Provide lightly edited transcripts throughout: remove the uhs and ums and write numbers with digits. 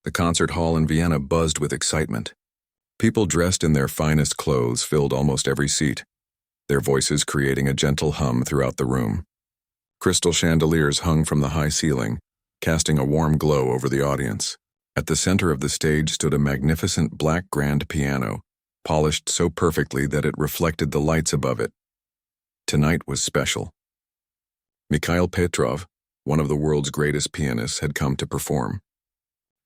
The concert hall in Vienna buzzed with excitement. People dressed in their finest clothes filled almost every seat, their voices creating a gentle hum throughout the room. Crystal chandeliers hung from the high ceiling, casting a warm glow over the audience. At the center of the stage stood a magnificent black grand piano, polished so perfectly that it reflected the lights above it. Tonight was special. Mikhail Petrov, one of the world's greatest pianists, had come to perform.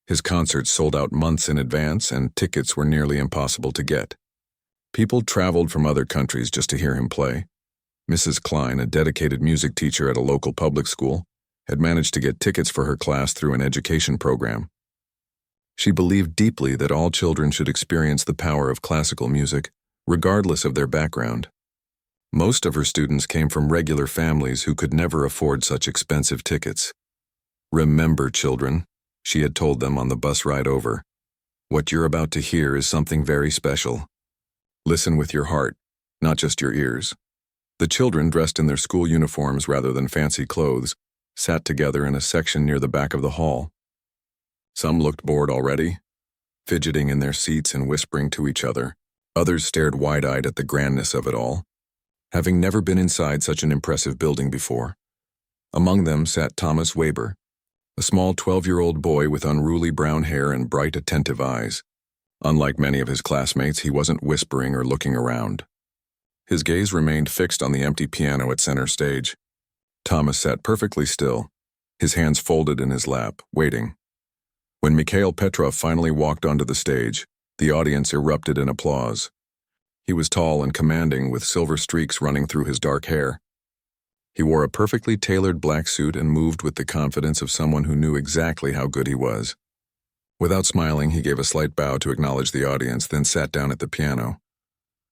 His concerts sold out months in advance, and tickets were nearly impossible to get. People traveled from other countries just to hear him play. Mrs. Klein, a dedicated music teacher at a local public school, had managed to get tickets for her class through an education program. She believed deeply that all children should experience the power of classical music, regardless of their background. Most of her students came from regular families who could never afford such expensive tickets. "Remember, children," she had told them on the bus ride over, "what you're about to hear is something very special. Listen with your heart, not just your ears." The children, dressed in their school uniforms rather than fancy clothes, sat together in a section near the back of the hall. Some looked bored already, fidgeting in their seats and whispering to each other. Others stared wide-eyed at the grandness of it all, having never been inside such an impressive building before. Among them sat Thomas Weber, a small 12-year-old boy with unruly brown hair and bright, attentive eyes. Unlike many of his classmates, he wasn't whispering or looking around. His gaze remained fixed on the empty piano at center stage. Thomas sat perfectly still, his hands folded in his lap, waiting. When Mikhail Petrov finally walked onto the stage, the audience erupted in applause. He was tall and commanding, with silver streaks running through his dark hair. He wore a perfectly tailored black suit and moved with the confidence of someone who knew exactly how good he was. Without smiling, he gave a slight bow to acknowledge the audience, then sat down at the piano.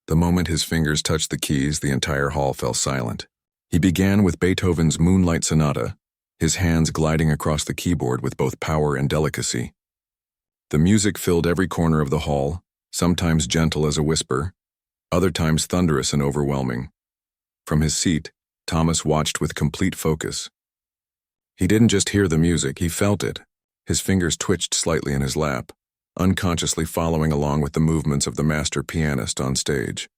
The moment his fingers touched the keys, the entire hall fell silent. He began with Beethoven's Moonlight Sonata, his hands gliding across the keyboard with both power and delicacy. The music filled every corner of the hall, sometimes gentle as a whisper, other times thunderous and overwhelming. From his seat, Thomas watched with complete focus. He didn't just hear the music, he felt it. His fingers twitched slightly in his lap, unconsciously following along with the movements of the master pianist on stage.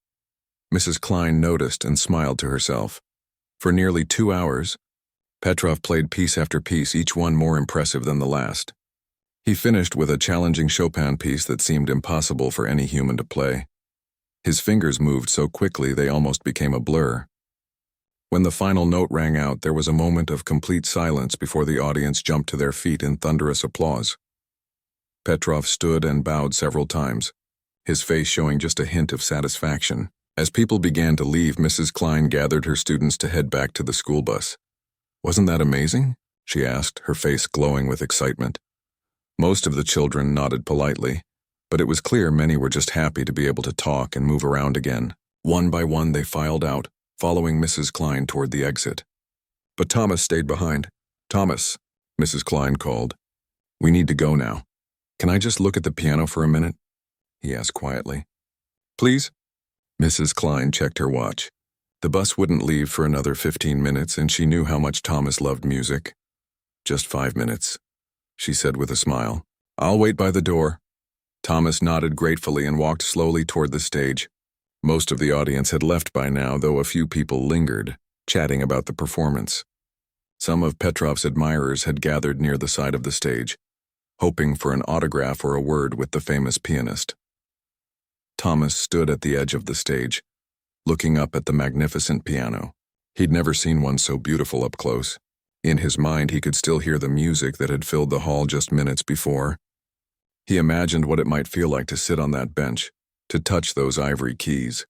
Mrs. Klein noticed and smiled to herself. For nearly 2 hours, Petrov played piece after piece, each one more impressive than the last. He finished with a challenging Chopin piece that seemed impossible for any human to play. His fingers moved so quickly they almost became a blur. When the final note rang out, there was a moment of complete silence before the audience jumped to their feet in thunderous applause. Petrov stood and bowed several times, his face showing just a hint of satisfaction. As people began to leave, Mrs. Klein gathered her students to head back to the school bus. "Wasn't that amazing?" she asked, her face glowing with excitement. Most of the children nodded politely, but it was clear many were just happy to be able to talk and move around again. One by one they filed out, following Mrs. Klein toward the exit. But Thomas stayed behind. "Thomas," Mrs. Klein called. "We need to go now. Can I just look at the piano for a minute?" he asked quietly. "Please?" Mrs. Klein checked her watch. The bus wouldn't leave for another 15 minutes, and she knew how much Thomas loved music. "Just 5 minutes," she said with a smile. "I'll wait by the door." Thomas nodded gratefully and walked slowly toward the stage. Most of the audience had left by now, though a few people lingered, chatting about the performance. Some of Petrov's admirers had gathered near the side of the stage, hoping for an autograph or a word with the famous pianist. Thomas stood at the edge of the stage, looking up at the magnificent piano. He'd never seen one so beautiful up close. In his mind, he could still hear the music that had filled the hall just minutes before. He imagined what it might feel like to sit on that bench, to touch those ivory keys.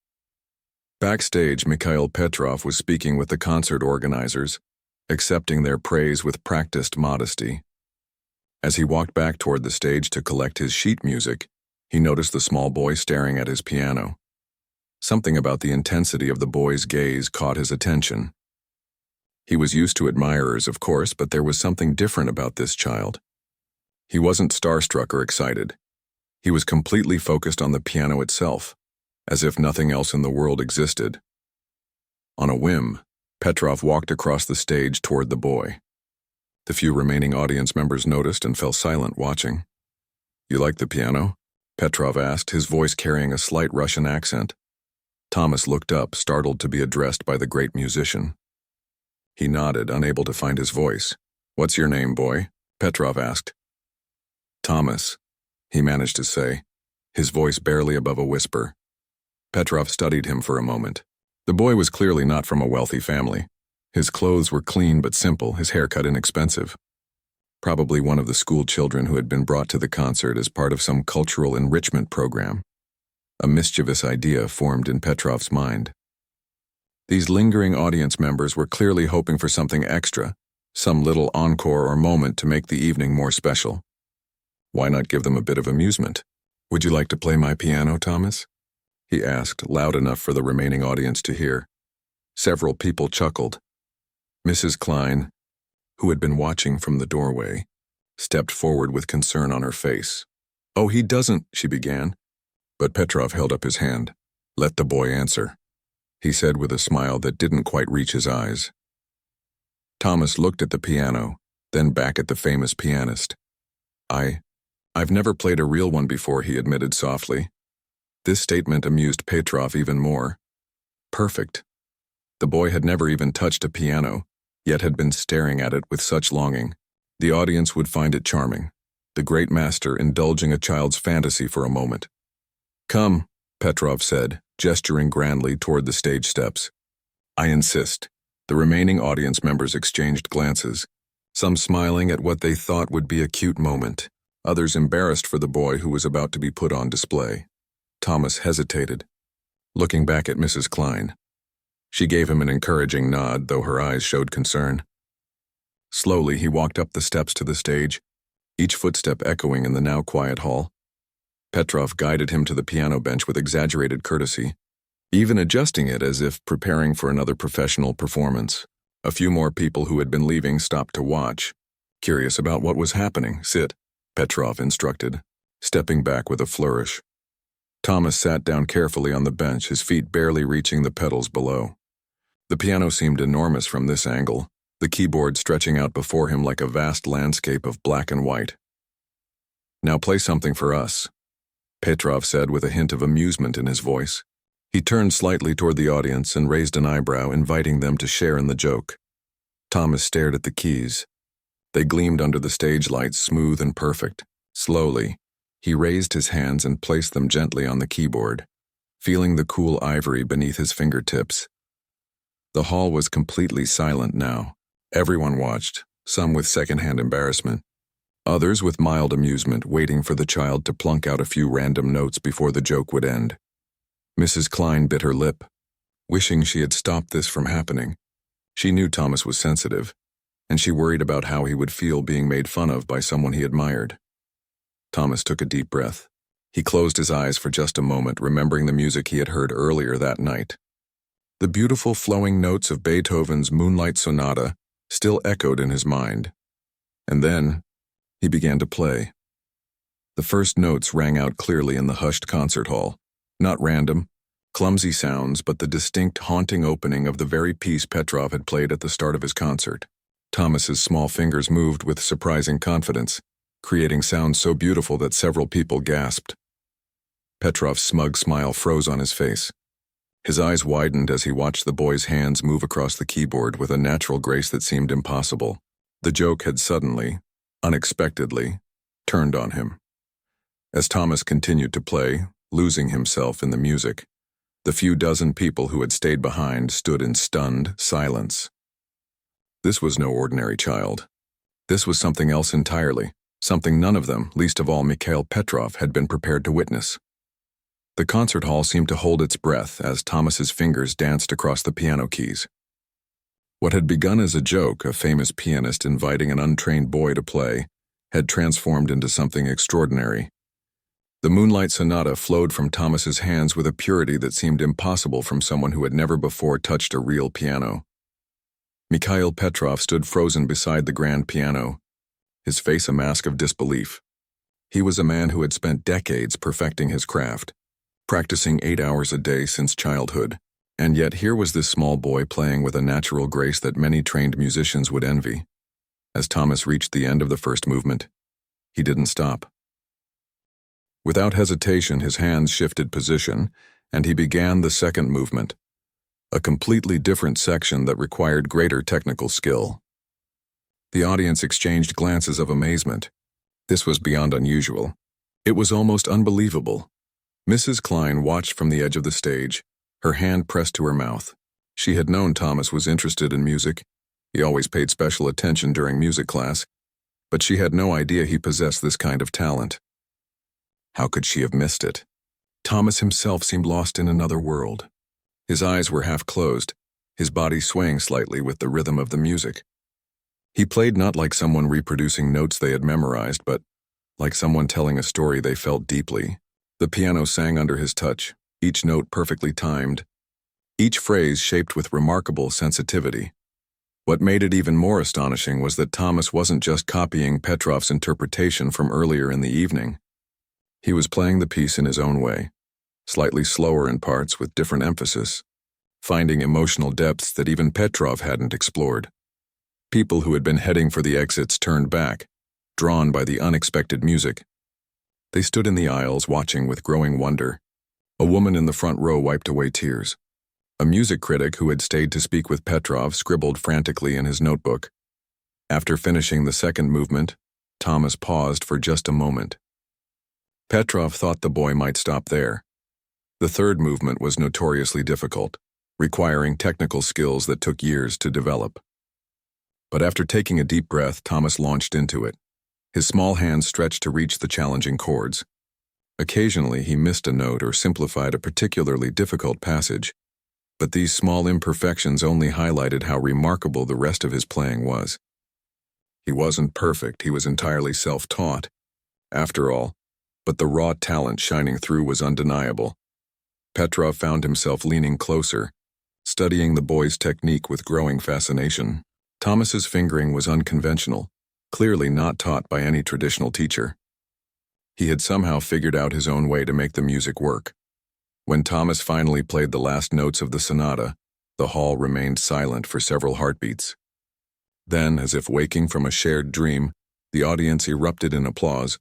Backstage, Mikhail Petrov was speaking with the concert organizers, accepting their praise with practiced modesty. As he walked back toward the stage to collect his sheet music, he noticed the small boy staring at his piano. Something about the intensity of the boy's gaze caught his attention. He was used to admirers, of course, but there was something different about this child. He wasn't starstruck or excited. He was completely focused on the piano itself, as if nothing else in the world existed. On a whim, Petrov walked across the stage toward the boy. The few remaining audience members noticed and fell silent watching. "You like the piano?" Petrov asked, his voice carrying a slight Russian accent. Thomas looked up, startled to be addressed by the great musician. He nodded, unable to find his voice. "What's your name, boy?" Petrov asked. "Thomas," he managed to say, his voice barely above a whisper. Petrov studied him for a moment. The boy was clearly not from a wealthy family. His clothes were clean but simple, his haircut inexpensive. Probably one of the school children who had been brought to the concert as part of some cultural enrichment program. A mischievous idea formed in Petrov's mind. These lingering audience members were clearly hoping for something extra, some little encore or moment to make the evening more special. Why not give them a bit of amusement? "Would you like to play my piano, Thomas?" he asked, loud enough for the remaining audience to hear. Several people chuckled. Mrs. Klein, who had been watching from the doorway, stepped forward with concern on her face. "Oh, he doesn't," she began. But Petrov held up his hand. "Let the boy answer," he said with a smile that didn't quite reach his eyes. Thomas looked at the piano, then back at the famous pianist. I've never played a real one before," he admitted softly. This statement amused Petrov even more. Perfect. The boy had never even touched a piano, yet had been staring at it with such longing. The audience would find it charming, the great master indulging a child's fantasy for a moment. "Come," Petrov said, gesturing grandly toward the stage steps. "I insist." The remaining audience members exchanged glances, some smiling at what they thought would be a cute moment, others embarrassed for the boy who was about to be put on display. Thomas hesitated, looking back at Mrs. Klein. She gave him an encouraging nod, though her eyes showed concern. Slowly, he walked up the steps to the stage, each footstep echoing in the now quiet hall. Petrov guided him to the piano bench with exaggerated courtesy, even adjusting it as if preparing for another professional performance. A few more people who had been leaving stopped to watch, curious about what was happening. "Sit," Petrov instructed, stepping back with a flourish. Thomas sat down carefully on the bench, his feet barely reaching the pedals below. The piano seemed enormous from this angle, the keyboard stretching out before him like a vast landscape of black and white. "Now play something for us," Petrov said with a hint of amusement in his voice. He turned slightly toward the audience and raised an eyebrow, inviting them to share in the joke. Thomas stared at the keys. They gleamed under the stage lights, smooth and perfect. Slowly, he raised his hands and placed them gently on the keyboard, feeling the cool ivory beneath his fingertips. The hall was completely silent now. Everyone watched, some with secondhand embarrassment, others with mild amusement, waiting for the child to plunk out a few random notes before the joke would end. Mrs. Klein bit her lip, wishing she had stopped this from happening. She knew Thomas was sensitive, and she worried about how he would feel being made fun of by someone he admired. Thomas took a deep breath. He closed his eyes for just a moment, remembering the music he had heard earlier that night. The beautiful flowing notes of Beethoven's Moonlight Sonata still echoed in his mind. And then, he began to play. The first notes rang out clearly in the hushed concert hall. Not random, clumsy sounds, but the distinct, haunting opening of the very piece Petrov had played at the start of his concert. Thomas's small fingers moved with surprising confidence, creating sounds so beautiful that several people gasped. Petrov's smug smile froze on his face. His eyes widened as he watched the boy's hands move across the keyboard with a natural grace that seemed impossible. The joke had suddenly, unexpectedly, turned on him. As Thomas continued to play, losing himself in the music, the few dozen people who had stayed behind stood in stunned silence. This was no ordinary child. This was something else entirely, something none of them, least of all Mikhail Petrov, had been prepared to witness. The concert hall seemed to hold its breath as Thomas's fingers danced across the piano keys. What had begun as a joke, a famous pianist inviting an untrained boy to play, had transformed into something extraordinary. The Moonlight Sonata flowed from Thomas's hands with a purity that seemed impossible from someone who had never before touched a real piano. Mikhail Petrov stood frozen beside the grand piano, his face a mask of disbelief. He was a man who had spent decades perfecting his craft, practicing 8 hours a day since childhood, and yet here was this small boy playing with a natural grace that many trained musicians would envy. As Thomas reached the end of the first movement, he didn't stop. Without hesitation, his hands shifted position, and he began the second movement, a completely different section that required greater technical skill. The audience exchanged glances of amazement. This was beyond unusual. It was almost unbelievable. Mrs. Klein watched from the edge of the stage, her hand pressed to her mouth. She had known Thomas was interested in music. He always paid special attention during music class, but she had no idea he possessed this kind of talent. How could she have missed it? Thomas himself seemed lost in another world. His eyes were half closed, his body swaying slightly with the rhythm of the music. He played not like someone reproducing notes they had memorized, but like someone telling a story they felt deeply. The piano sang under his touch, each note perfectly timed, each phrase shaped with remarkable sensitivity. What made it even more astonishing was that Thomas wasn't just copying Petrov's interpretation from earlier in the evening. He was playing the piece in his own way, slightly slower in parts with different emphasis, finding emotional depths that even Petrov hadn't explored. People who had been heading for the exits turned back, drawn by the unexpected music. They stood in the aisles watching with growing wonder. A woman in the front row wiped away tears. A music critic who had stayed to speak with Petrov scribbled frantically in his notebook. After finishing the second movement, Thomas paused for just a moment. Petrov thought the boy might stop there. The third movement was notoriously difficult, requiring technical skills that took years to develop. But after taking a deep breath, Thomas launched into it. His small hands stretched to reach the challenging chords. Occasionally, he missed a note or simplified a particularly difficult passage, but these small imperfections only highlighted how remarkable the rest of his playing was. He wasn't perfect, he was entirely self-taught, after all, but the raw talent shining through was undeniable. Petrov found himself leaning closer, studying the boy's technique with growing fascination. Thomas's fingering was unconventional, clearly not taught by any traditional teacher. He had somehow figured out his own way to make the music work. When Thomas finally played the last notes of the sonata, the hall remained silent for several heartbeats. Then, as if waking from a shared dream, the audience erupted in applause,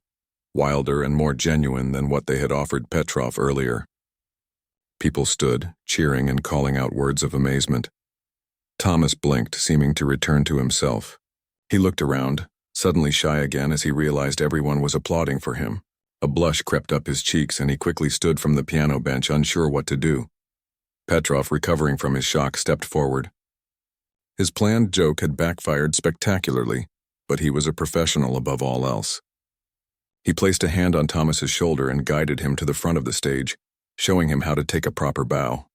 wilder and more genuine than what they had offered Petrov earlier. People stood, cheering and calling out words of amazement. Thomas blinked, seeming to return to himself. He looked around, suddenly shy again as he realized everyone was applauding for him. A blush crept up his cheeks and he quickly stood from the piano bench, unsure what to do. Petrov, recovering from his shock, stepped forward. His planned joke had backfired spectacularly, but he was a professional above all else. He placed a hand on Thomas's shoulder and guided him to the front of the stage, showing him how to take a proper bow.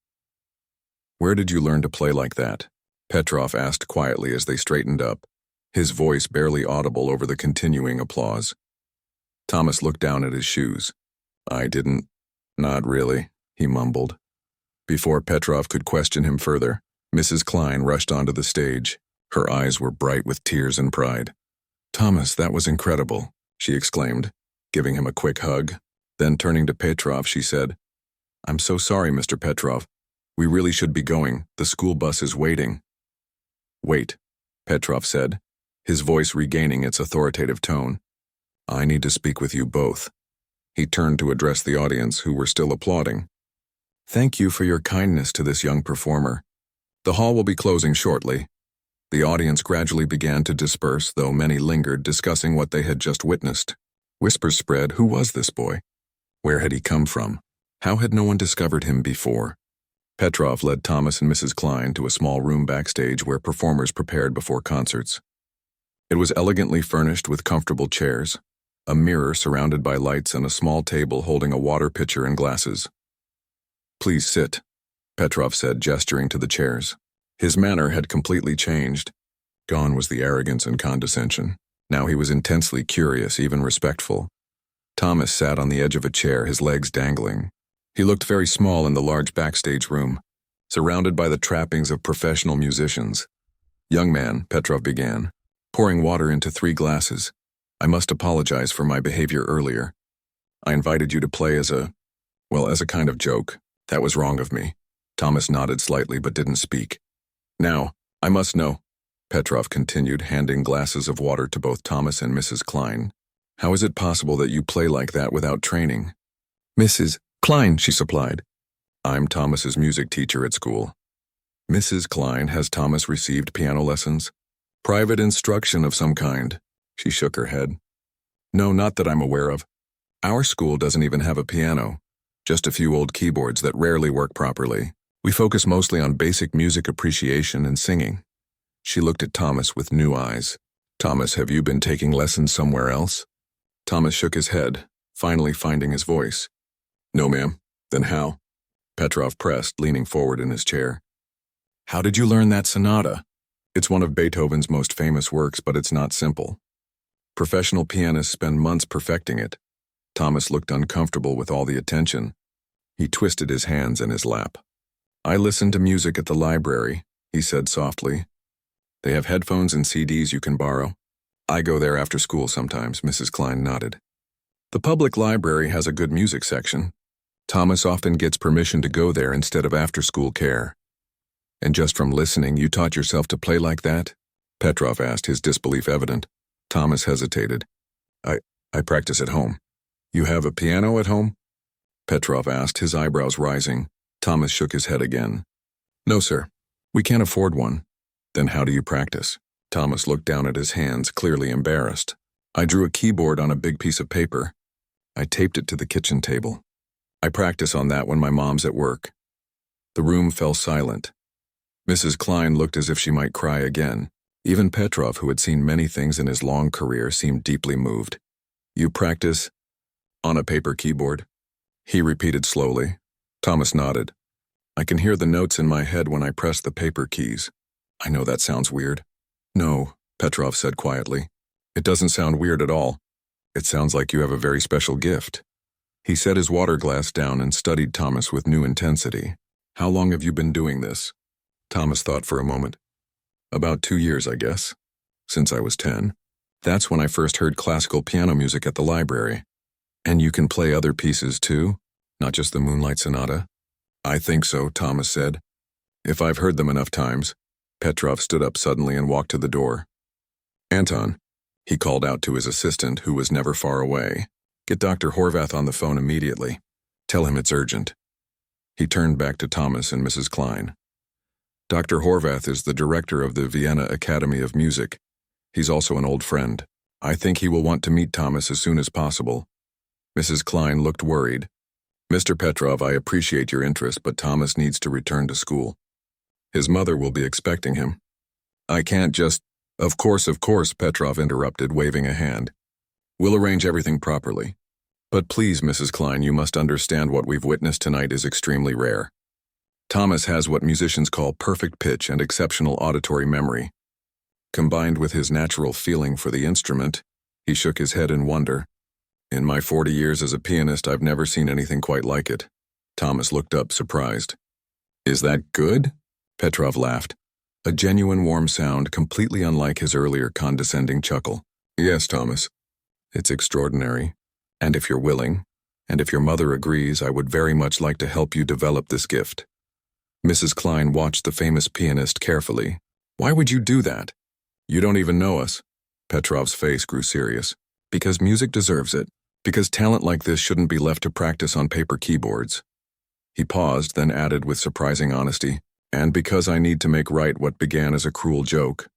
"Where did you learn to play like that?" Petrov asked quietly as they straightened up, his voice barely audible over the continuing applause. Thomas looked down at his shoes. Not really," he mumbled. Before Petrov could question him further, Mrs. Klein rushed onto the stage. Her eyes were bright with tears and pride. "Thomas, that was incredible," she exclaimed, giving him a quick hug. Then turning to Petrov, she said, "I'm so sorry, Mr. Petrov. We really should be going. The school bus is waiting." "Wait," Petrov said, his voice regaining its authoritative tone. "I need to speak with you both." He turned to address the audience, who were still applauding. "Thank you for your kindness to this young performer. The hall will be closing shortly." The audience gradually began to disperse, though many lingered, discussing what they had just witnessed. Whispers spread. Who was this boy? Where had he come from? How had no one discovered him before? Petrov led Thomas and Mrs. Klein to a small room backstage where performers prepared before concerts. It was elegantly furnished with comfortable chairs, a mirror surrounded by lights, and a small table holding a water pitcher and glasses. "Please sit," Petrov said, gesturing to the chairs. His manner had completely changed. Gone was the arrogance and condescension. Now he was intensely curious, even respectful. Thomas sat on the edge of a chair, his legs dangling. He looked very small in the large backstage room, surrounded by the trappings of professional musicians. "Young man," Petrov began, pouring water into 3 glasses. "I must apologize for my behavior earlier. I invited you to play as a kind of joke. That was wrong of me." Thomas nodded slightly but didn't speak. "Now, I must know," Petrov continued, handing glasses of water to both Thomas and Mrs. Klein. "How is it possible that you play like that without training? Mrs. Klein, she supplied. I'm Thomas's music teacher at school. Mrs. Klein, has Thomas received piano lessons? Private instruction of some kind. She shook her head. No, not that I'm aware of. Our school doesn't even have a piano, just a few old keyboards that rarely work properly. We focus mostly on basic music appreciation and singing. She looked at Thomas with new eyes. Thomas, have you been taking lessons somewhere else? Thomas shook his head, finally finding his voice. No, ma'am. Then how? Petrov pressed, leaning forward in his chair. How did you learn that sonata? It's one of Beethoven's most famous works, but it's not simple. Professional pianists spend months perfecting it. Thomas looked uncomfortable with all the attention. He twisted his hands in his lap. I listen to music at the library, he said softly. They have headphones and CDs you can borrow. I go there after school sometimes, Mrs. Klein nodded. The public library has a good music section. Thomas often gets permission to go there instead of after-school care. And just from listening, you taught yourself to play like that? Petrov asked, his disbelief evident. Thomas hesitated. I practice at home. You have a piano at home? Petrov asked, his eyebrows rising. Thomas shook his head again. No, sir. We can't afford one. Then how do you practice? Thomas looked down at his hands, clearly embarrassed. I drew a keyboard on a big piece of paper. I taped it to the kitchen table. I practice on that when my mom's at work. The room fell silent. Mrs. Klein looked as if she might cry again. Even Petrov, who had seen many things in his long career, seemed deeply moved. You practice on a paper keyboard? He repeated slowly. Thomas nodded. I can hear the notes in my head when I press the paper keys. I know that sounds weird. No, Petrov said quietly. It doesn't sound weird at all. It sounds like you have a very special gift. He set his water glass down and studied Thomas with new intensity. How long have you been doing this? Thomas thought for a moment. About 2 years, I guess. Since I was 10. That's when I first heard classical piano music at the library. And you can play other pieces too? Not just the Moonlight Sonata? I think so, Thomas said. If I've heard them enough times. Petrov stood up suddenly and walked to the door. Anton, he called out to his assistant, who was never far away. Get Dr. Horvath on the phone immediately. Tell him it's urgent. He turned back to Thomas and Mrs. Klein. Dr. Horvath is the director of the Vienna Academy of Music. He's also an old friend. I think he will want to meet Thomas as soon as possible. Mrs. Klein looked worried. Mr. Petrov, I appreciate your interest, but Thomas needs to return to school. His mother will be expecting him. I can't just— Of course, Petrov interrupted, waving a hand. We'll arrange everything properly. But please, Mrs. Klein, you must understand what we've witnessed tonight is extremely rare. Thomas has what musicians call perfect pitch and exceptional auditory memory. Combined with his natural feeling for the instrument, he shook his head in wonder. In my 40 years as a pianist, I've never seen anything quite like it. Thomas looked up, surprised. Is that good? Petrov laughed. A genuine warm sound, completely unlike his earlier condescending chuckle. Yes, Thomas. It's extraordinary. And if you're willing, and if your mother agrees, I would very much like to help you develop this gift. Mrs. Klein watched the famous pianist carefully. Why would you do that? You don't even know us. Petrov's face grew serious. Because music deserves it. Because talent like this shouldn't be left to practice on paper keyboards. He paused, then added with surprising honesty, and because I need to make right what began as a cruel joke.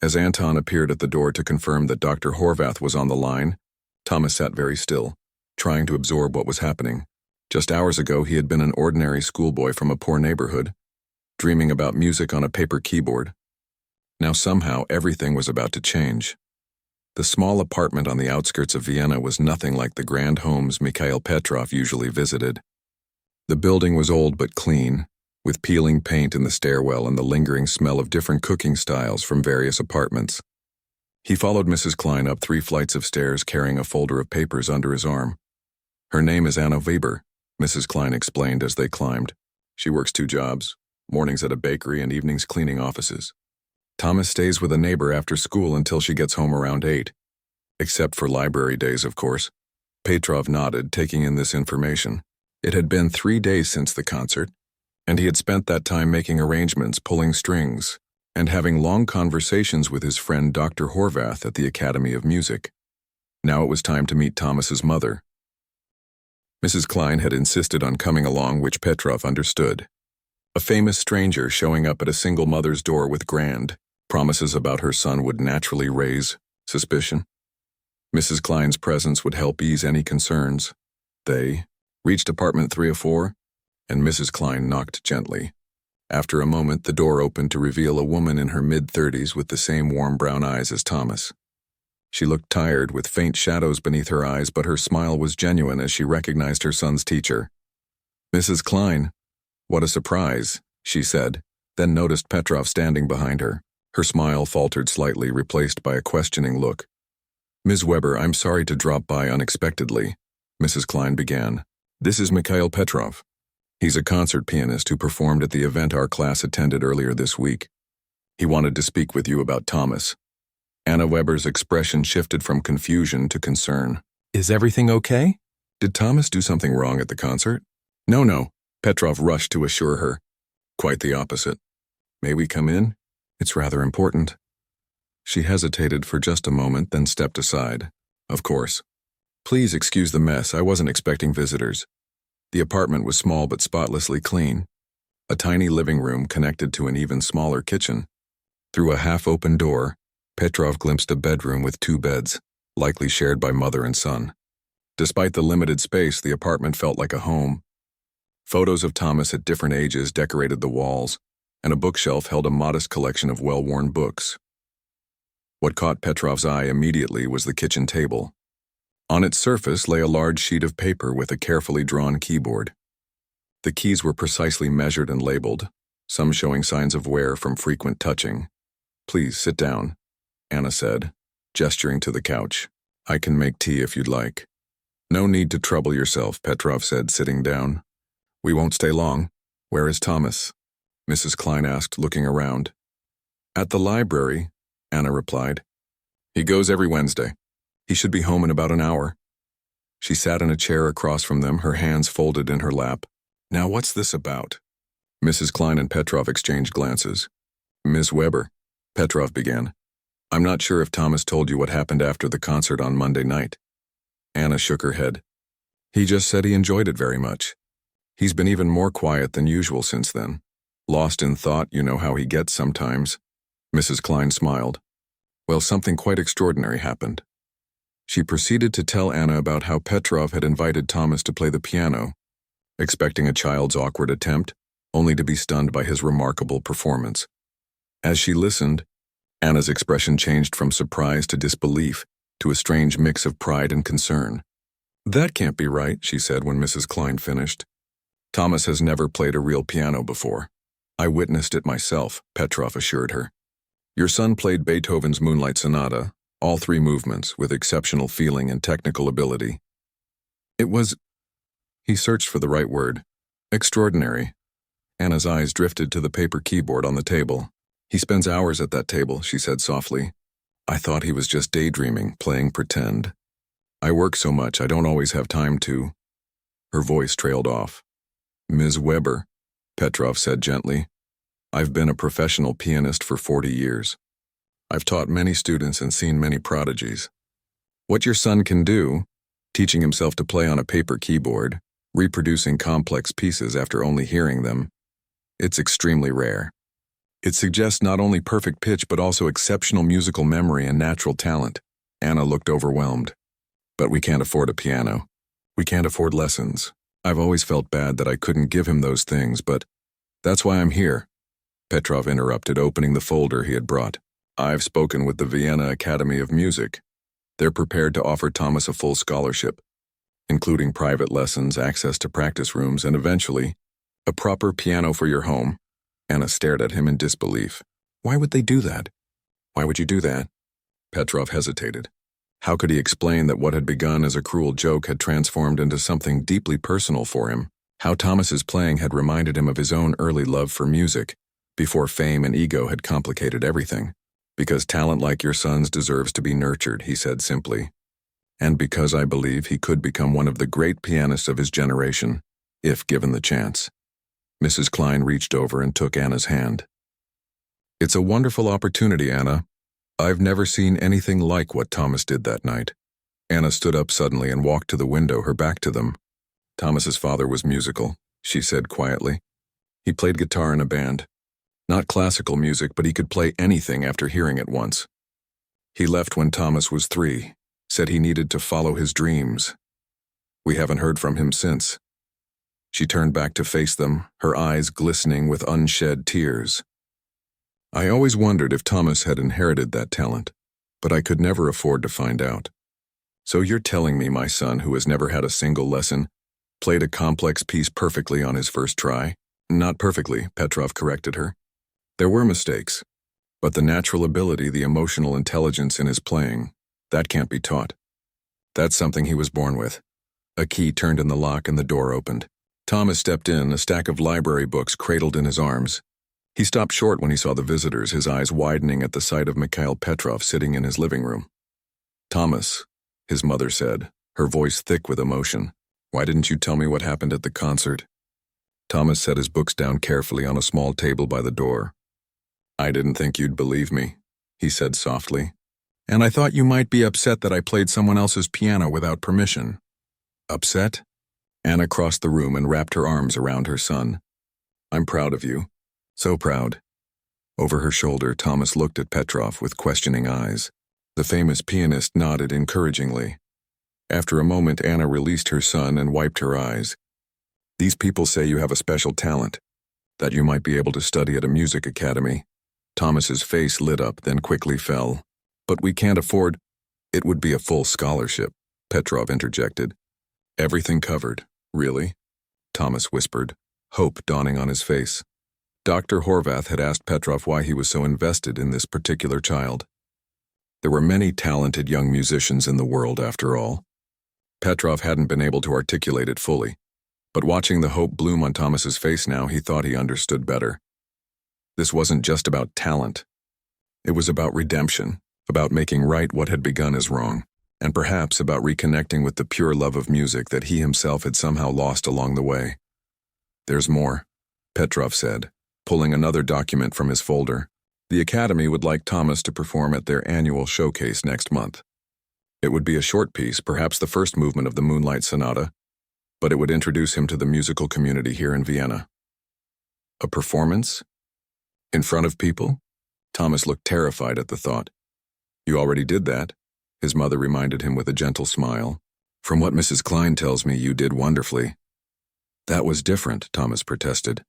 As Anton appeared at the door to confirm that Dr. Horvath was on the line, Thomas sat very still, trying to absorb what was happening. Just hours ago, he had been an ordinary schoolboy from a poor neighborhood, dreaming about music on a paper keyboard. Now somehow everything was about to change. The small apartment on the outskirts of Vienna was nothing like the grand homes Mikhail Petrov usually visited. The building was old but clean, with peeling paint in the stairwell and the lingering smell of different cooking styles from various apartments. He followed Mrs. Klein up 3 flights of stairs carrying a folder of papers under his arm. Her name is Anna Weber, Mrs. Klein explained as they climbed. She works 2 jobs, mornings at a bakery and evenings cleaning offices. Thomas stays with a neighbor after school until she gets home around 8. Except for library days, of course. Petrov nodded, taking in this information. It had been 3 days since the concert, and he had spent that time making arrangements, pulling strings, and having long conversations with his friend Dr. Horvath at the Academy of Music. Now it was time to meet Thomas's mother. Mrs. Klein had insisted on coming along, which Petrov understood. A famous stranger showing up at a single mother's door with grand promises about her son would naturally raise suspicion. Mrs. Klein's presence would help ease any concerns. They reached apartment 304, and Mrs. Klein knocked gently. After a moment, the door opened to reveal a woman in her mid-30s with the same warm brown eyes as Thomas. She looked tired, with faint shadows beneath her eyes, but her smile was genuine as she recognized her son's teacher. "Mrs. Klein, what a surprise," she said, then noticed Petrov standing behind her. Her smile faltered slightly, replaced by a questioning look. "Ms. Weber, I'm sorry to drop by unexpectedly," Mrs. Klein began. "This is Mikhail Petrov. He's a concert pianist who performed at the event our class attended earlier this week. He wanted to speak with you about Thomas." Anna Weber's expression shifted from confusion to concern. "Is everything okay? Did Thomas do something wrong at the concert?" No, Petrov rushed to assure her. "Quite the opposite. May we come in? It's rather important." She hesitated for just a moment, then stepped aside. "Of course. Please excuse the mess, I wasn't expecting visitors." The apartment was small but spotlessly clean. A tiny living room connected to an even smaller kitchen. Through a half-open door, Petrov glimpsed a bedroom with 2 beds, likely shared by mother and son. Despite the limited space, the apartment felt like a home. Photos of Thomas at different ages decorated the walls, and a bookshelf held a modest collection of well-worn books. What caught Petrov's eye immediately was the kitchen table. On its surface lay a large sheet of paper with a carefully drawn keyboard. The keys were precisely measured and labeled, some showing signs of wear from frequent touching. "Please sit down," Anna said, gesturing to the couch. "I can make tea if you'd like." "No need to trouble yourself," Petrov said, sitting down. "We won't stay long. Where is Thomas?" Mrs. Klein asked, looking around. "At the library," Anna replied. "He goes every Wednesday. He should be home in about an hour." She sat in a chair across from them, her hands folded in her lap. "Now what's this about?" Mrs. Klein and Petrov exchanged glances. "Ms. Weber," Petrov began, "I'm not sure if Thomas told you what happened after the concert on Monday night." Anna shook her head. "He just said he enjoyed it very much. He's been even more quiet than usual since then. Lost in thought, you know how he gets sometimes." Mrs. Klein smiled. "Well, something quite extraordinary happened." She proceeded to tell Anna about how Petrov had invited Thomas to play the piano, expecting a child's awkward attempt, only to be stunned by his remarkable performance. As she listened, Anna's expression changed from surprise to disbelief, to a strange mix of pride and concern. "That can't be right," she said when Mrs. Klein finished. "Thomas has never played a real piano before. I witnessed it myself," Petrov assured her. "Your son played Beethoven's Moonlight Sonata, all 3 movements, with exceptional feeling and technical ability. It was," he searched for the right word, "extraordinary." Anna's eyes drifted to the paper keyboard on the table. "He spends hours at that table," she said softly. "I thought he was just daydreaming, playing pretend. I work so much, I don't always have time to—" Her voice trailed off. "Ms. Weber," Petrov said gently, "I've been a professional pianist for 40 years. I've taught many students and seen many prodigies. What your son can do, teaching himself to play on a paper keyboard, reproducing complex pieces after only hearing them, it's extremely rare. It suggests not only perfect pitch but also exceptional musical memory and natural talent." Anna looked overwhelmed. "But we can't afford a piano. We can't afford lessons. I've always felt bad that I couldn't give him those things, but that's why I'm here," Petrov interrupted, opening the folder he had brought. "I've spoken with the Vienna Academy of Music. They're prepared to offer Thomas a full scholarship, including private lessons, access to practice rooms, and eventually, a proper piano for your home." Anna stared at him in disbelief. "Why would they do that? Why would you do that?" Petrov hesitated. How could he explain that what had begun as a cruel joke had transformed into something deeply personal for him? How Thomas's playing had reminded him of his own early love for music, before fame and ego had complicated everything. "Because talent like your son's deserves to be nurtured," he said simply. "And because I believe he could become one of the great pianists of his generation, if given the chance." Mrs. Klein reached over and took Anna's hand. "It's a wonderful opportunity, Anna. I've never seen anything like what Thomas did that night." Anna stood up suddenly and walked to the window, her back to them. Thomas's father was musical, she said quietly. He played guitar in a band. Not classical music, but he could play anything after hearing it once. He left when Thomas was 3, said he needed to follow his dreams. We haven't heard from him since. She turned back to face them, her eyes glistening with unshed tears. I always wondered if Thomas had inherited that talent, but I could never afford to find out. So you're telling me my son, who has never had a single lesson, played a complex piece perfectly on his first try? Not perfectly, Petrov corrected her. There were mistakes, but the natural ability, the emotional intelligence in his playing, that can't be taught. That's something he was born with. A key turned in the lock and the door opened. Thomas stepped in, a stack of library books cradled in his arms. He stopped short when he saw the visitors, his eyes widening at the sight of Mikhail Petrov sitting in his living room. Thomas, his mother said, her voice thick with emotion. Why didn't you tell me what happened at the concert? Thomas set his books down carefully on a small table by the door. I didn't think you'd believe me, he said softly. And I thought you might be upset that I played someone else's piano without permission. Upset? Anna crossed the room and wrapped her arms around her son. I'm proud of you. So proud. Over her shoulder, Thomas looked at Petrov with questioning eyes. The famous pianist nodded encouragingly. After a moment, Anna released her son and wiped her eyes. These people say you have a special talent, that you might be able to study at a music academy. Thomas's face lit up, then quickly fell. But we can't afford. It would be a full scholarship, Petrov interjected. Everything covered, really? Thomas whispered, hope dawning on his face. Dr. Horvath had asked Petrov why he was so invested in this particular child. There were many talented young musicians in the world, after all. Petrov hadn't been able to articulate it fully, but watching the hope bloom on Thomas's face now, he thought he understood better. This wasn't just about talent. It was about redemption, about making right what had begun as wrong, and perhaps about reconnecting with the pure love of music that he himself had somehow lost along the way. There's more, Petrov said, pulling another document from his folder. The Academy would like Thomas to perform at their annual showcase next month. It would be a short piece, perhaps the first movement of the Moonlight Sonata, but it would introduce him to the musical community here in Vienna. A performance? In front of people? Thomas looked terrified at the thought. You already did that, his mother reminded him with a gentle smile. From what Mrs. Klein tells me, you did wonderfully. That was different, Thomas protested.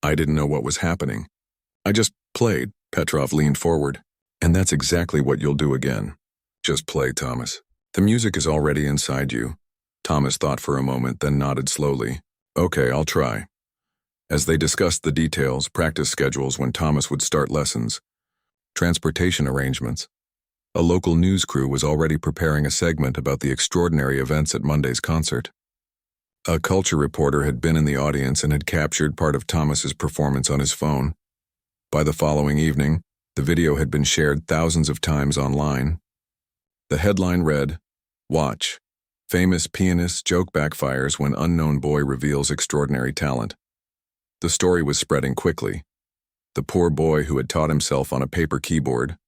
I didn't know what was happening. I just played, Petrov leaned forward. And that's exactly what you'll do again. Just play, Thomas. The music is already inside you. Thomas thought for a moment, then nodded slowly. Okay, I'll try. As they discussed the details, practice schedules when Thomas would start lessons, transportation arrangements, a local news crew was already preparing a segment about the extraordinary events at Monday's concert. A culture reporter had been in the audience and had captured part of Thomas's performance on his phone. By the following evening, the video had been shared thousands of times online. The headline read, Watch. Famous pianist joke backfires when unknown boy reveals extraordinary talent. The story was spreading quickly. The poor boy who had taught himself on a paper keyboard,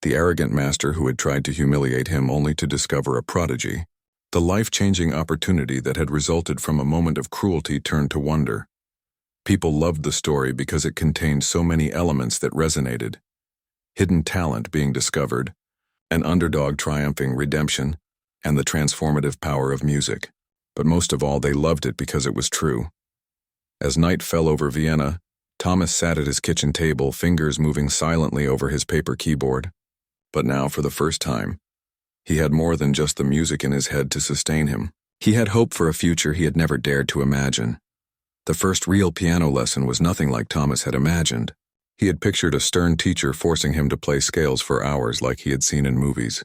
the arrogant master who had tried to humiliate him only to discover a prodigy, the life-changing opportunity that had resulted from a moment of cruelty turned to wonder. People loved the story because it contained so many elements that resonated. Hidden talent being discovered, an underdog triumphing redemption, and the transformative power of music. But most of all, they loved it because it was true. As night fell over Vienna, Thomas sat at his kitchen table, fingers moving silently over his paper keyboard. But now, for the first time, he had more than just the music in his head to sustain him. He had hope for a future he had never dared to imagine. The first real piano lesson was nothing like Thomas had imagined. He had pictured a stern teacher forcing him to play scales for hours like he had seen in movies.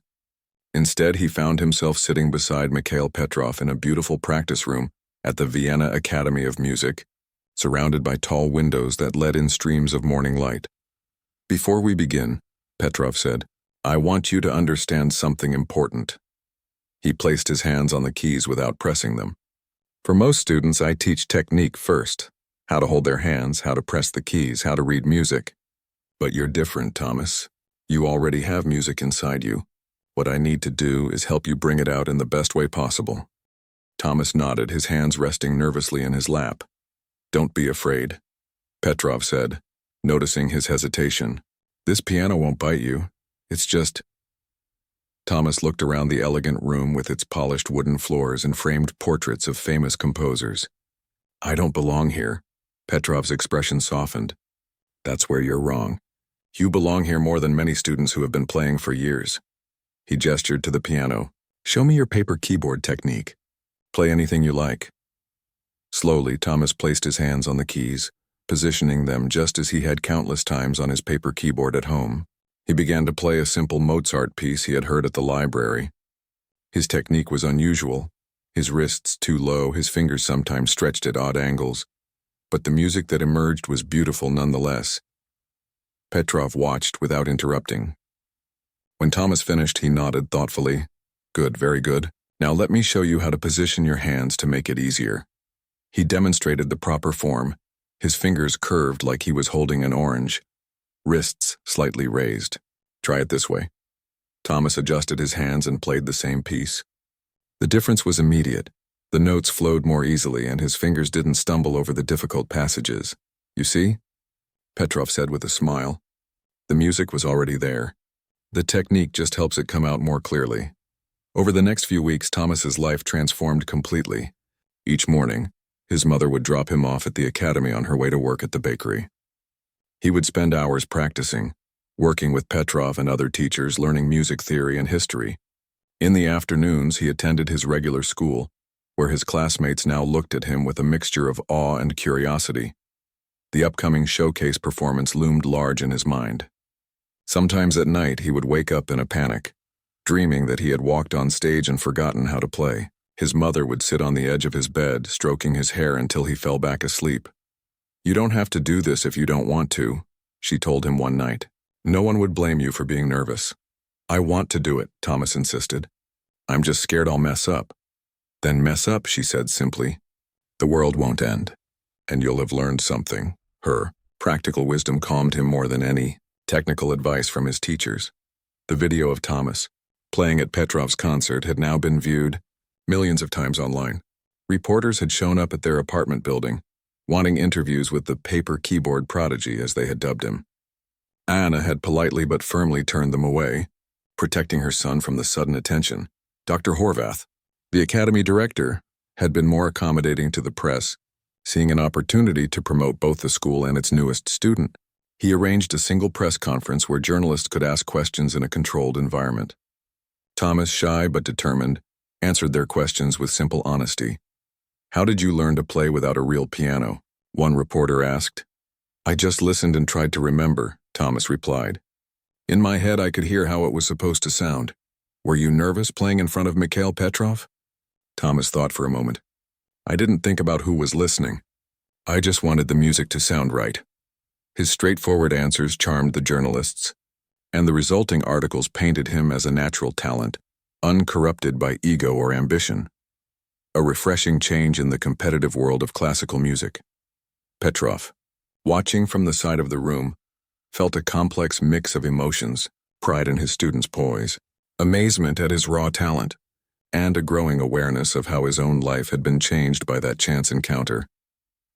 Instead, he found himself sitting beside Mikhail Petrov in a beautiful practice room at the Vienna Academy of Music, surrounded by tall windows that let in streams of morning light. Before we begin, Petrov said, I want you to understand something important. He placed his hands on the keys without pressing them. For most students, I teach technique first, how to hold their hands, how to press the keys, how to read music. But you're different, Thomas. You already have music inside you. What I need to do is help you bring it out in the best way possible. Thomas nodded, his hands resting nervously in his lap. "Don't be afraid," Petrov said, noticing his hesitation. "This piano won't bite you. It's just—" Thomas looked around the elegant room with its polished wooden floors and framed portraits of famous composers. "I don't belong here." Petrov's expression softened. "That's where you're wrong. You belong here more than many students who have been playing for years." He gestured to the piano. "Show me your paper keyboard technique. Play anything you like." Slowly, Thomas placed his hands on the keys, positioning them just as he had countless times on his paper keyboard at home. He began to play a simple Mozart piece he had heard at the library. His technique was unusual, his wrists too low, his fingers sometimes stretched at odd angles, but the music that emerged was beautiful nonetheless. Petrov watched without interrupting. When Thomas finished, he nodded thoughtfully. "Good, very good. Now let me show you how to position your hands to make it easier." He demonstrated the proper form, his fingers curved like he was holding an orange, wrists slightly raised. "Try it this way." Thomas adjusted his hands and played the same piece. The difference was immediate. The notes flowed more easily and his fingers didn't stumble over the difficult passages. "You see?" Petrov said with a smile. The music was already there. The technique just helps it come out more clearly. Over the next few weeks, Thomas's life transformed completely. Each morning, his mother would drop him off at the academy on her way to work at the bakery. He would spend hours practicing, working with Petrov and other teachers, learning music theory and history. In the afternoons, he attended his regular school, where his classmates now looked at him with a mixture of awe and curiosity. The upcoming showcase performance loomed large in his mind. Sometimes at night, he would wake up in a panic, dreaming that he had walked on stage and forgotten how to play. His mother would sit on the edge of his bed, stroking his hair until he fell back asleep. "You don't have to do this if you don't want to," she told him one night. "No one would blame you for being nervous." "I want to do it," Thomas insisted. "I'm just scared I'll mess up." "Then mess up," she said simply. "The world won't end, and you'll have learned something." Her practical wisdom calmed him more than any technical advice from his teachers. The video of Thomas playing at Petrov's concert had now been viewed millions of times online. Reporters had shown up at their apartment building, wanting interviews with the paper keyboard prodigy, as they had dubbed him. Anna had politely but firmly turned them away, protecting her son from the sudden attention. Dr. Horvath, the academy director, had been more accommodating to the press, seeing an opportunity to promote both the school and its newest student. He arranged a single press conference where journalists could ask questions in a controlled environment. Thomas, shy but determined, answered their questions with simple honesty. "How did you learn to play without a real piano?" one reporter asked. "I just listened and tried to remember," Thomas replied. "In my head, I could hear how it was supposed to sound." "Were you nervous playing in front of Mikhail Petrov?" Thomas thought for a moment. "I didn't think about who was listening. I just wanted the music to sound right." His straightforward answers charmed the journalists, and the resulting articles painted him as a natural talent, uncorrupted by ego or ambition. A refreshing change in the competitive world of classical music. Petrov, watching from the side of the room, felt a complex mix of emotions: pride in his student's poise, amazement at his raw talent, and a growing awareness of how his own life had been changed by that chance encounter.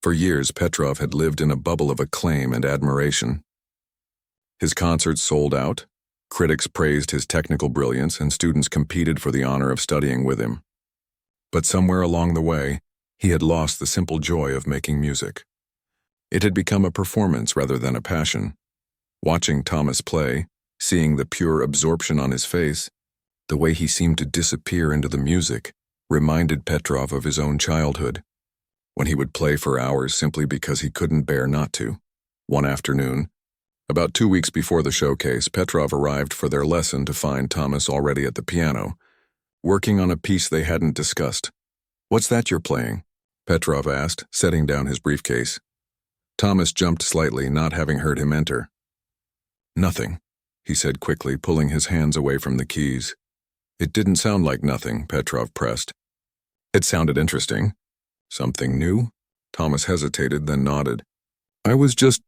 For years, Petrov had lived in a bubble of acclaim and admiration. His concerts sold out, critics praised his technical brilliance, and students competed for the honor of studying with him. But somewhere along the way, he had lost the simple joy of making music. It had become a performance rather than a passion. Watching Thomas play, seeing the pure absorption on his face, the way he seemed to disappear into the music, reminded Petrov of his own childhood, when he would play for hours simply because he couldn't bear not to. One afternoon, about 2 weeks before the showcase, Petrov arrived for their lesson to find Thomas already at the piano, working on a piece they hadn't discussed. "What's that you're playing?" Petrov asked, setting down his briefcase. Thomas jumped slightly, not having heard him enter. "Nothing," he said quickly, pulling his hands away from the keys. "It didn't sound like nothing," Petrov pressed. "It sounded interesting." "Something new?" Thomas hesitated, then nodded. "I was just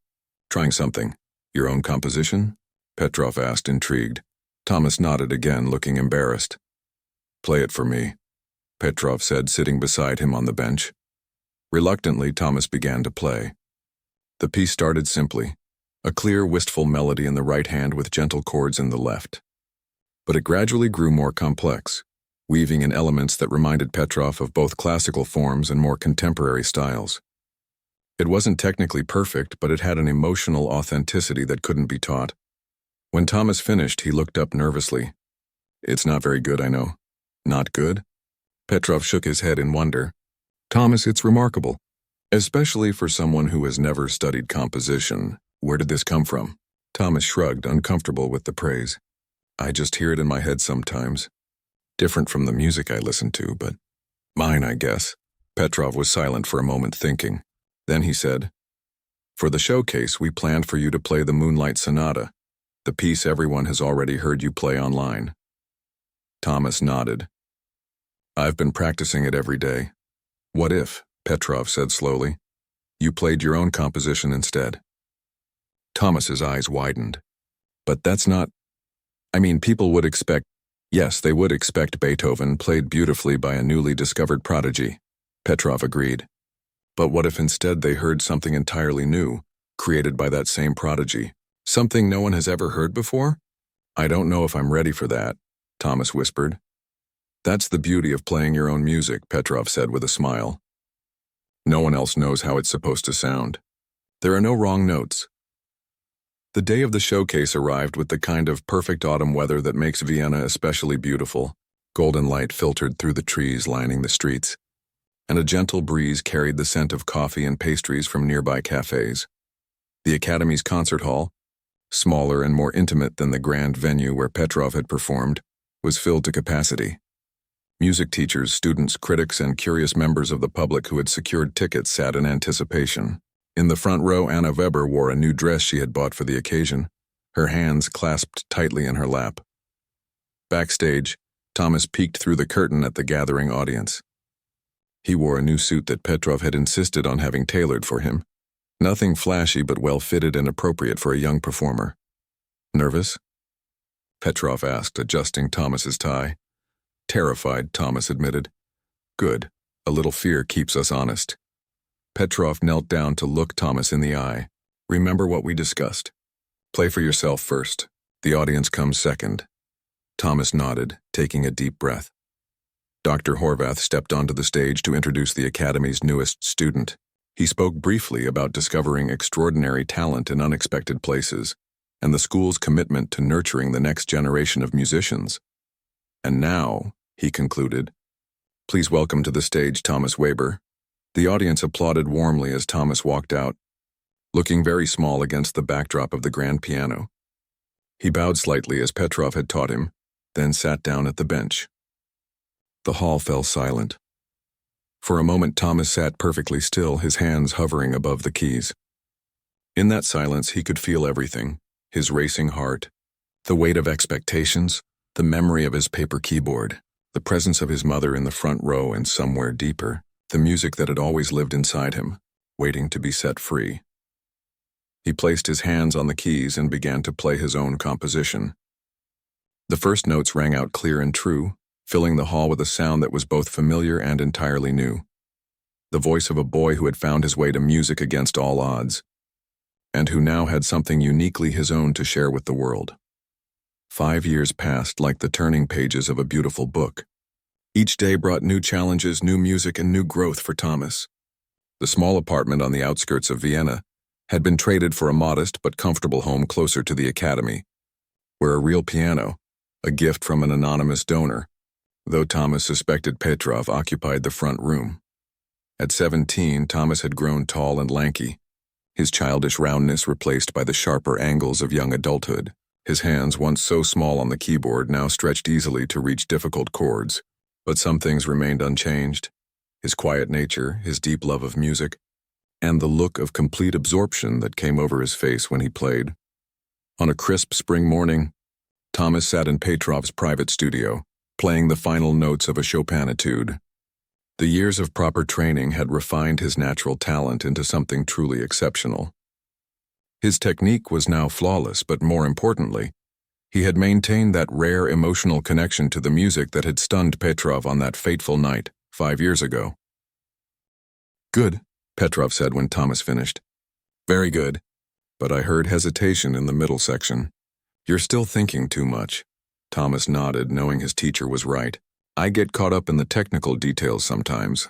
trying something." "Your own composition?" Petrov asked, intrigued. Thomas nodded again, looking embarrassed. "Play it for me." Petrov said, sitting beside him on the bench. Reluctantly, Thomas began to play. The piece started simply, a clear, wistful melody in the right hand with gentle chords in the left. But it gradually grew more complex, weaving in elements that reminded Petrov of both classical forms and more contemporary styles. It wasn't technically perfect, but it had an emotional authenticity that couldn't be taught. When Thomas finished, he looked up nervously. "It's not very good, I know." "Not good?" Petrov shook his head in wonder. "Thomas, it's remarkable. Especially for someone who has never studied composition. Where did this come from?" Thomas shrugged, uncomfortable with the praise. "I just hear it in my head sometimes. Different from the music I listen to, but mine, I guess." Petrov was silent for a moment, thinking. Then he said, "For the showcase, we planned for you to play the Moonlight Sonata, the piece everyone has already heard you play online." Thomas nodded. "I've been practicing it every day. What if," Petrov said slowly, "you played your own composition instead?" Thomas's eyes widened. "But that's not... I mean, people would expect..." "Yes, they would expect Beethoven played beautifully by a newly discovered prodigy," Petrov agreed. "But what if instead they heard something entirely new, created by that same prodigy? Something no one has ever heard before?" "I don't know if I'm ready for that," Thomas whispered. "That's the beauty of playing your own music," Petrov said with a smile. "No one else knows how it's supposed to sound. There are no wrong notes." The day of the showcase arrived with the kind of perfect autumn weather that makes Vienna especially beautiful. Golden light filtered through the trees lining the streets, and a gentle breeze carried the scent of coffee and pastries from nearby cafes. The Academy's concert hall, smaller and more intimate than the grand venue where Petrov had performed, was filled to capacity. Music teachers, students, critics, and curious members of the public who had secured tickets sat in anticipation. In the front row, Anna Weber wore a new dress she had bought for the occasion, her hands clasped tightly in her lap. Backstage, Thomas peeked through the curtain at the gathering audience. He wore a new suit that Petrov had insisted on having tailored for him. Nothing flashy, but well-fitted and appropriate for a young performer. "Nervous?" Petrov asked, adjusting Thomas's tie. "Terrified," Thomas admitted. "Good. A little fear keeps us honest." Petrov knelt down to look Thomas in the eye. "Remember what we discussed. Play for yourself first. The audience comes second." Thomas nodded, taking a deep breath. Dr. Horvath stepped onto the stage to introduce the Academy's newest student. He spoke briefly about discovering extraordinary talent in unexpected places, and the school's commitment to nurturing the next generation of musicians. "And now," he concluded, "please welcome to the stage Thomas Weber." The audience applauded warmly as Thomas walked out, looking very small against the backdrop of the grand piano. He bowed slightly as Petrov had taught him, then sat down at the bench. The hall fell silent. For a moment Thomas sat perfectly still, his hands hovering above the keys. In that silence he could feel everything, his racing heart, the weight of expectations, the memory of his paper keyboard, the presence of his mother in the front row, and somewhere deeper, the music that had always lived inside him, waiting to be set free. He placed his hands on the keys and began to play his own composition. The first notes rang out clear and true, filling the hall with a sound that was both familiar and entirely new. The voice of a boy who had found his way to music against all odds, and who now had something uniquely his own to share with the world. 5 years passed like the turning pages of a beautiful book. Each day brought new challenges, new music, and new growth for Thomas. The small apartment on the outskirts of Vienna had been traded for a modest but comfortable home closer to the Academy, where a real piano, a gift from an anonymous donor, though Thomas suspected Petrov, occupied the front room. At 17, Thomas had grown tall and lanky, his childish roundness replaced by the sharper angles of young adulthood. His hands, once so small on the keyboard, now stretched easily to reach difficult chords. But some things remained unchanged: his quiet nature, his deep love of music, and the look of complete absorption that came over his face when he played. On a crisp spring morning, Thomas sat in Petrov's private studio, playing the final notes of a Chopin etude. The years of proper training had refined his natural talent into something truly exceptional. His technique was now flawless, but more importantly, He had maintained that rare emotional connection to the music that had stunned Petrov on that fateful night 5 years ago. "Good," Petrov said when Thomas finished. "Very good, but I heard hesitation in the middle section. You're still thinking too much." Thomas nodded, knowing his teacher was right. "I get caught up in the technical details sometimes."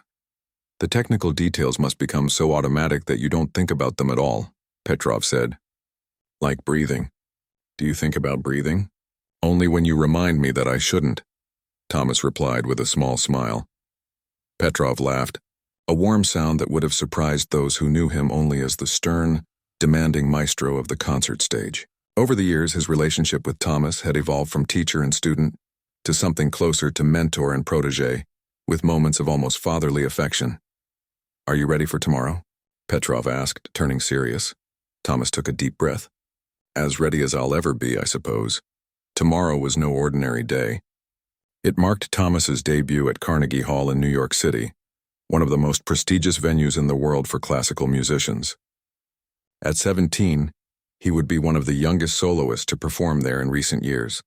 "The technical details must become so automatic that you don't think about them at all," Petrov said. "Like breathing. Do you think about breathing?" "Only when you remind me that I shouldn't," Thomas replied with a small smile. Petrov laughed, a warm sound that would have surprised those who knew him only as the stern, demanding maestro of the concert stage. Over the years, his relationship with Thomas had evolved from teacher and student to something closer to mentor and protege, with moments of almost fatherly affection. "Are you ready for tomorrow?" Petrov asked, turning serious. Thomas took a deep breath. "As ready as I'll ever be, I suppose." Tomorrow was no ordinary day. It marked Thomas's debut at Carnegie Hall in New York City, one of the most prestigious venues in the world for classical musicians. At 17, he would be one of the youngest soloists to perform there in recent years.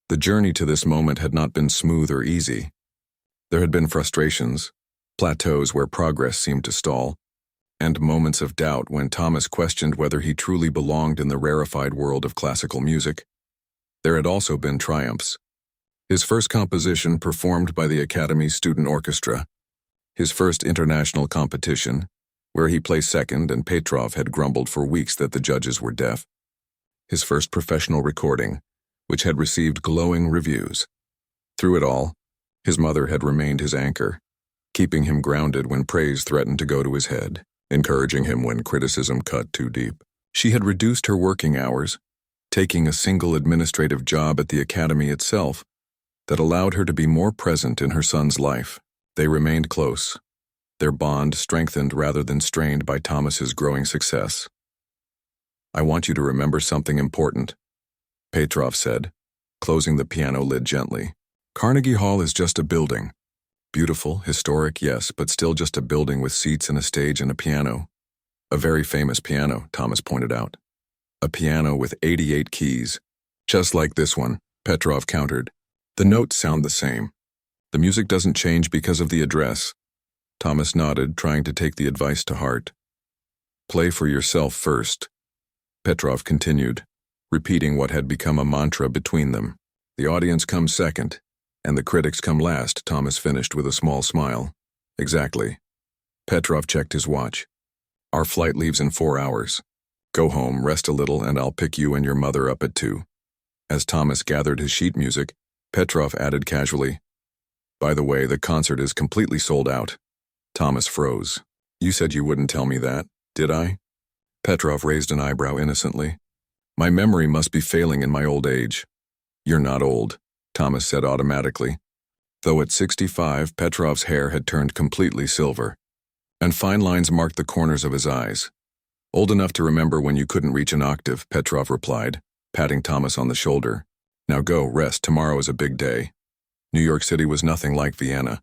The journey to this moment had not been smooth or easy. There had been frustrations, plateaus where progress seemed to stall, and moments of doubt when Thomas questioned whether he truly belonged in the rarefied world of classical music. There had also been triumphs. His first composition performed by the Academy's student orchestra, his first international competition, where he placed second and Petrov had grumbled for weeks that the judges were deaf, his first professional recording, which had received glowing reviews. Through it all, his mother had remained his anchor, keeping him grounded when praise threatened to go to his head, encouraging him when criticism cut too deep. She had reduced her working hours, taking a single administrative job at the academy itself that allowed her to be more present in her son's life. They remained close, their bond strengthened rather than strained by Thomas's growing success. "I want you to remember something important," Petrov said, closing the piano lid gently. "Carnegie Hall is just a building. Beautiful, historic, yes, but still just a building with seats and a stage and a piano. A very famous piano," Thomas pointed out. "A piano with 88 keys. Just like this one," Petrov countered. "The notes sound the same. The music doesn't change because of the address." Thomas nodded, trying to take the advice to heart. "Play for yourself first," Petrov continued, repeating what had become a mantra between them. "The audience comes second, and the critics come last," Thomas finished with a small smile. "Exactly." Petrov checked his watch. "Our flight leaves in 4 hours. Go home, rest a little, and I'll pick you and your mother up at 2. As Thomas gathered his sheet music, Petrov added casually, "By the way, the concert is completely sold out." Thomas froze. "You said you wouldn't tell me that, did I?" Petrov raised an eyebrow innocently. "My memory must be failing in my old age." "You're not old," Thomas said automatically. Though at 65, Petrov's hair had turned completely silver, and fine lines marked the corners of his eyes. "Old enough to remember when you couldn't reach an octave," Petrov replied, patting Thomas on the shoulder. "Now go, rest, tomorrow is a big day." New York City was nothing like Vienna.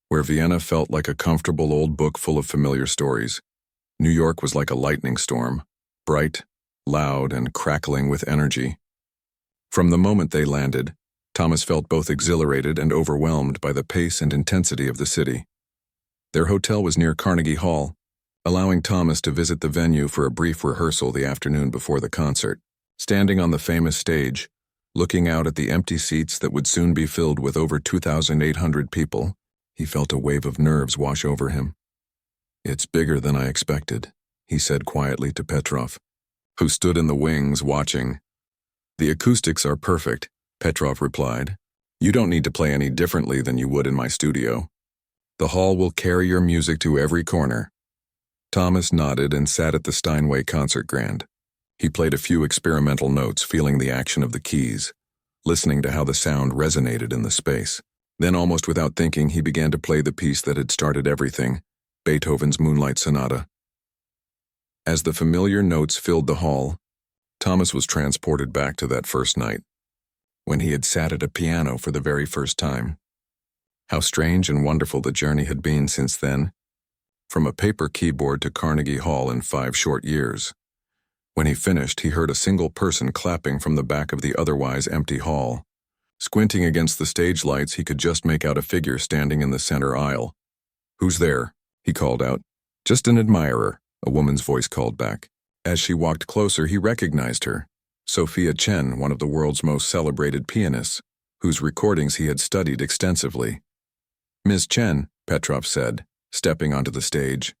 Where Vienna felt like a comfortable old book full of familiar stories, New York was like a lightning storm, bright, loud, and crackling with energy. From the moment they landed, Thomas felt both exhilarated and overwhelmed by the pace and intensity of the city. Their hotel was near Carnegie Hall, allowing Thomas to visit the venue for a brief rehearsal the afternoon before the concert. Standing on the famous stage, looking out at the empty seats that would soon be filled with over 2,800 people, he felt a wave of nerves wash over him. "It's bigger than I expected," he said quietly to Petrov, who stood in the wings watching. "The acoustics are perfect," Petrov replied. "You don't need to play any differently than you would in my studio. The hall will carry your music to every corner." Thomas nodded and sat at the Steinway concert grand. He played a few experimental notes, feeling the action of the keys, listening to how the sound resonated in the space. Then, almost without thinking, he began to play the piece that had started everything, Beethoven's Moonlight Sonata. As the familiar notes filled the hall, Thomas was transported back to that first night, when he had sat at a piano for the very first time. How strange and wonderful the journey had been since then, from a paper keyboard to Carnegie Hall in 5 short years. When he finished, he heard a single person clapping from the back of the otherwise empty hall. Squinting against the stage lights, he could just make out a figure standing in the center aisle. "Who's there?" he called out. "Just an admirer," a woman's voice called back. As she walked closer, he recognized her. Sophia Chen, one of the world's most celebrated pianists, whose recordings he had studied extensively. "Ms. Chen," Petrov said, stepping onto the stage.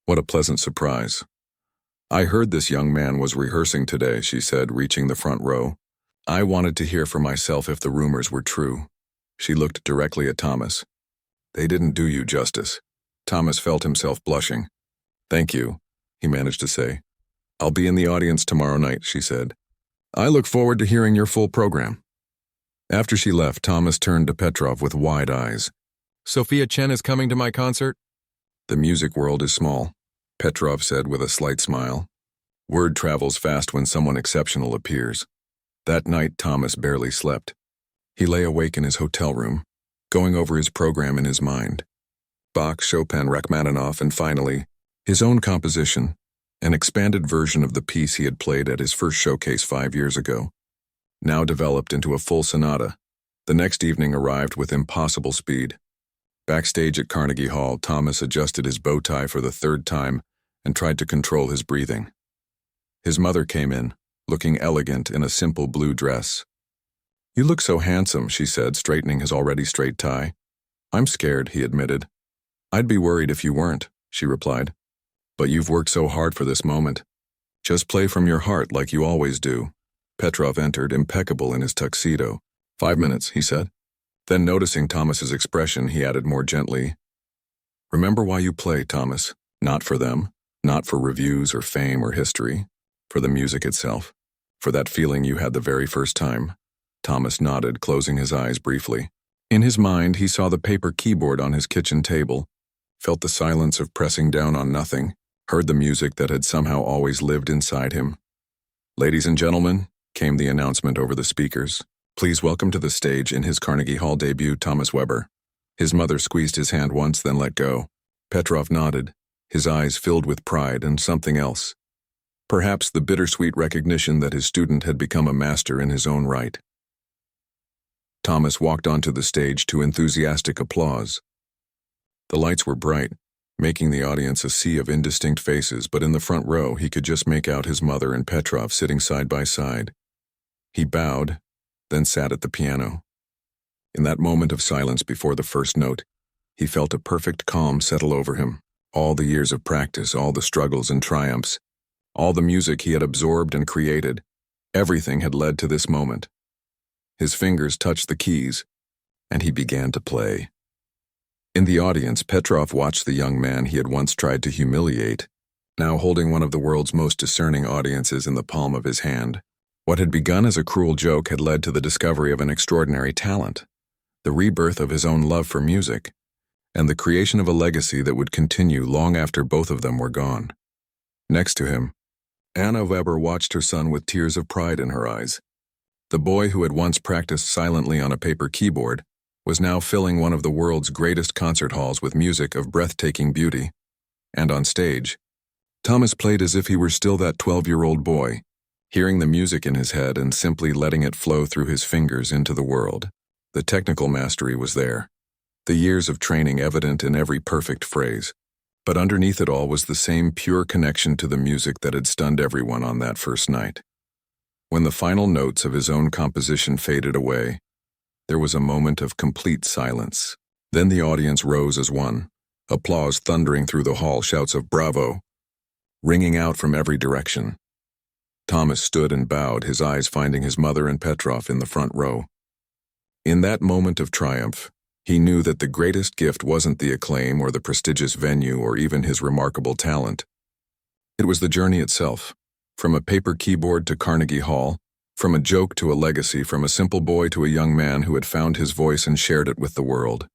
"What a pleasant surprise." "I heard this young man was rehearsing today," she said, reaching the front row. "I wanted to hear for myself if the rumors were true." She looked directly at Thomas. "They didn't do you justice." Thomas felt himself blushing. "Thank you," he managed to say. "I'll be in the audience tomorrow night," she said. "I look forward to hearing your full program." After she left, Thomas turned to Petrov with wide eyes. "Sophia Chen is coming to my concert?" "The music world is small," Petrov said with a slight smile. "Word travels fast when someone exceptional appears." That night, Thomas barely slept. He lay awake in his hotel room, going over his program in his mind. Bach, Chopin, Rachmaninoff, and finally, his own composition, an expanded version of the piece he had played at his first showcase 5 years ago, now developed into a full sonata. The next evening arrived with impossible speed. Backstage at Carnegie Hall, Thomas adjusted his bow tie for the third time and tried to control his breathing. His mother came in, looking elegant in a simple blue dress. "You look so handsome," she said, straightening his already straight tie. "I'm scared," he admitted. "I'd be worried if you weren't," she replied. "But you've worked so hard for this moment. Just play from your heart like you always do." Petrov entered, impeccable in his tuxedo. "5 minutes," he said. Then, noticing Thomas's expression, he added more gently, "Remember why you play, Thomas. Not for them, not for reviews or fame or history, for the music itself, for that feeling you had the very first time." Thomas nodded, closing his eyes briefly. In his mind, he saw the paper keyboard on his kitchen table, felt the silence of pressing down on nothing, heard the music that had somehow always lived inside him. "Ladies and gentlemen," came the announcement over the speakers, "please welcome to the stage in his Carnegie Hall debut, Thomas Weber." His mother squeezed his hand once, then let go. Petrov nodded, his eyes filled with pride and something else. Perhaps the bittersweet recognition that his student had become a master in his own right. Thomas walked onto the stage to enthusiastic applause. The lights were bright, making the audience a sea of indistinct faces, but in the front row he could just make out his mother and Petrov sitting side by side. He bowed, then sat at the piano. In that moment of silence before the first note, he felt a perfect calm settle over him. All the years of practice, all the struggles and triumphs, all the music he had absorbed and created, everything had led to this moment. His fingers touched the keys, and he began to play. In the audience, Petrov watched the young man he had once tried to humiliate, now holding one of the world's most discerning audiences in the palm of his hand. What had begun as a cruel joke had led to the discovery of an extraordinary talent, the rebirth of his own love for music, and the creation of a legacy that would continue long after both of them were gone. Next to him, Anna Weber watched her son with tears of pride in her eyes. The boy who had once practiced silently on a paper keyboard was now filling one of the world's greatest concert halls with music of breathtaking beauty. And on stage, Thomas played as if he were still that 12-year-old boy, hearing the music in his head and simply letting it flow through his fingers into the world. The technical mastery was there, the years of training evident in every perfect phrase. But underneath it all was the same pure connection to the music that had stunned everyone on that first night. When the final notes of his own composition faded away, there was a moment of complete silence. Then the audience rose as one, applause thundering through the hall, shouts of "Bravo!" ringing out from every direction. Thomas stood and bowed, his eyes finding his mother and Petrov in the front row. In that moment of triumph, he knew that the greatest gift wasn't the acclaim or the prestigious venue or even his remarkable talent. It was the journey itself, from a paper keyboard to Carnegie Hall, from a joke to a legacy, from a simple boy to a young man who had found his voice and shared it with the world.